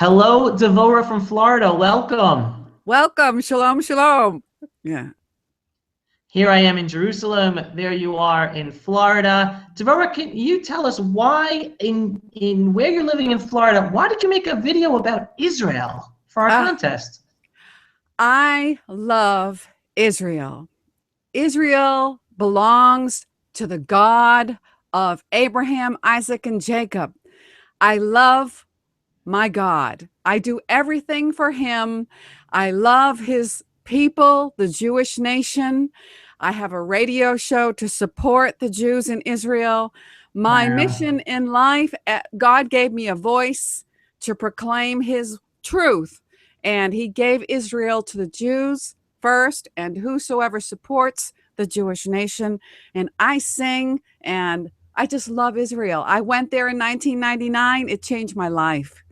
Hello, Devora from Florida. Welcome. Welcome. Shalom, shalom. Yeah. Here I am in Jerusalem. There you are in Florida. Devora, can you tell us why, in where you're living in Florida, why did you make a video about Israel for our Ah, contest? I love Israel. Israel belongs to the God of Abraham, Isaac, and Jacob. I love my God. I do everything for him. I love his people, the Jewish nation. I have a radio show to support the Jews in Israel. My Wow. mission in life, God gave me a voice to proclaim his truth. And he gave Israel to the Jews first, and whosoever supports the Jewish nation. And I sing and I just love Israel. I went there in 1999. It changed my life.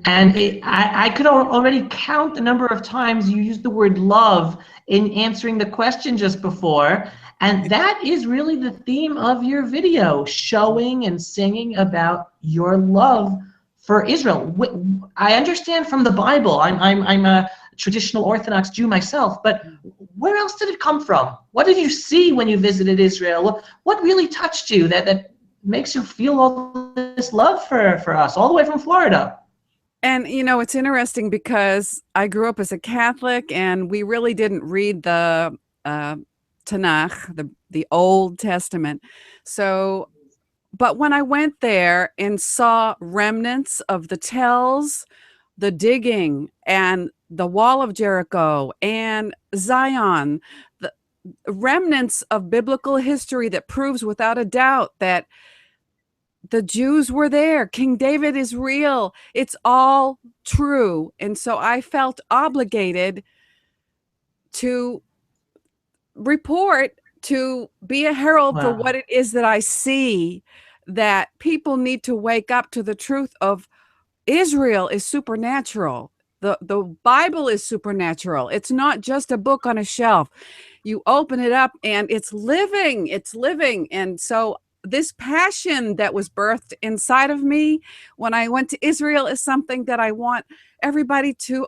And I could already count the number of times you used the word love in answering the question just before. And that is really the theme of your video, showing and singing about your love for Israel. I understand from the Bible. I'm a traditional Orthodox Jew myself, but where else did it come from? What did you see when you visited Israel? What really touched you that makes you feel all this love for us, all the way from Florida? And, you know, it's interesting because I grew up as a Catholic and we really didn't read the Tanakh, the Old Testament. So, but when I went there and saw remnants of the tells, the digging, and the wall of Jericho and Zion, the remnants of biblical history that proves without a doubt that the Jews were there. King David is real. It's all true. And so I felt obligated to report, to be a herald for Wow. what it is that I see, that people need to wake up to the truth of Israel is supernatural. The Bible is supernatural. It's not just a book on a shelf. You open it up and it's living. It's living. And so this passion that was birthed inside of me when I went to Israel is something that I want everybody to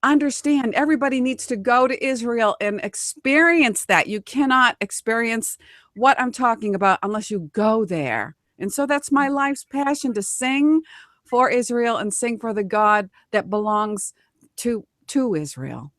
understand. Everybody needs to go to Israel and experience that. You cannot experience what I'm talking about unless you go there. And so that's my life's passion, to sing for Israel and sing for the God that belongs to Israel.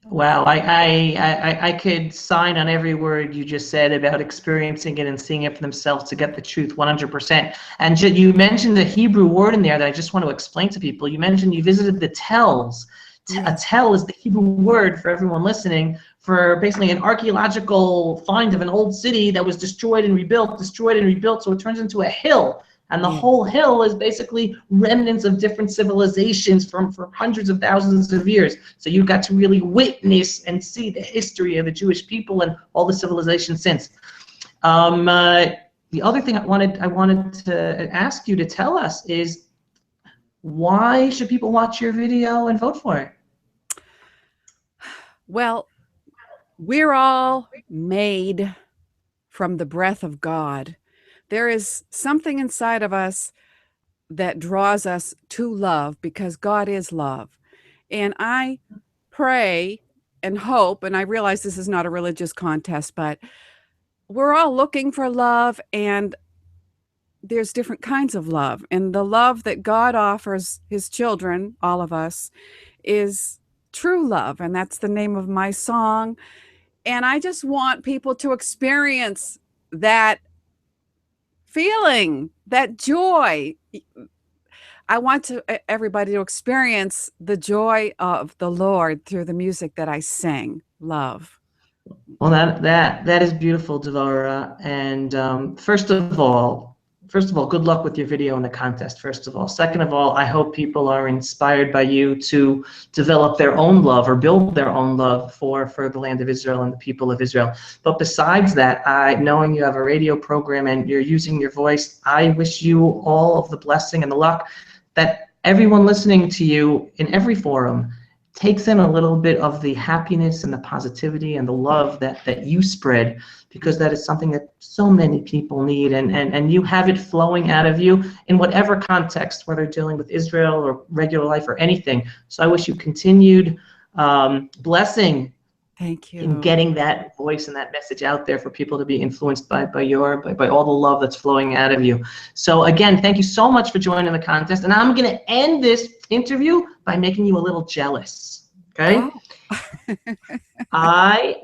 Wow, I could sign on every word you just said about experiencing it and seeing it for themselves to get the truth 100%. And you mentioned a Hebrew word in there that I just want to explain to people. You mentioned you visited the tells. A Yes. tell is the Hebrew word, for everyone listening, for basically an archaeological find of an old city that was destroyed and rebuilt, so it turns into a hill. And the Yeah. whole hill is basically remnants of different civilizations from for hundreds of thousands of years. So you got to really witness and see the history of the Jewish people and all the civilizations since. The other thing I wanted to ask you to tell us is, why should people watch your video and vote for it? Well, we're all made from the breath of God. There is something inside of us that draws us to love because God is love. And I pray and hope, and I realize this is not a religious contest, but we're all looking for love, and there's different kinds of love. And the love that God offers his children, all of us, is true love. And that's the name of my song. And I just want people to experience that feeling, that joy. I want everybody to experience the joy of the Lord through the music that I sing. Love. Well, that is beautiful, Devora. And first of all, good luck with your video in the contest. First of all, second of all, I hope people are inspired by you to develop their own love or build their own love for the land of Israel and the people of Israel. But besides that, knowing you have a radio program and you're using your voice, I wish you all of the blessing and the luck that everyone listening to you in every forum takes in a little bit of the happiness and the positivity and the love that you spread, because that is something that so many people need, and you have it flowing out of you in whatever context, whether dealing with Israel or regular life or anything. So I wish you continued blessing Thank in you. getting that voice and that message out there for people to be influenced by all the love that's flowing out of you. So again, thank you so much for joining the contest. And I'm going to end this interview by making you a little jealous. Okay? Oh. I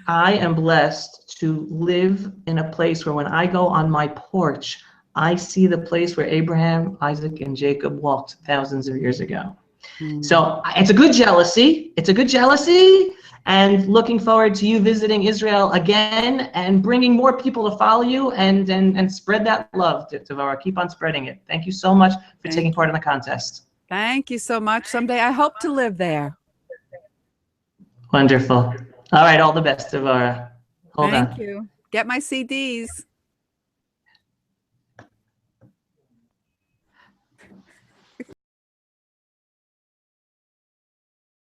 am blessed to live in a place where when I go on my porch, I see the place where Abraham, Isaac, and Jacob walked thousands of years ago. So it's a good jealousy. It's a good jealousy. And looking forward to you visiting Israel again and bringing more people to follow you and spread that love, Devora. Keep on spreading it. Thank you so much for taking part in the contest. Thank you so much. Someday I hope to live there. Wonderful. All right, all the best, Devora. Hold on. Thank you. Get my CDs.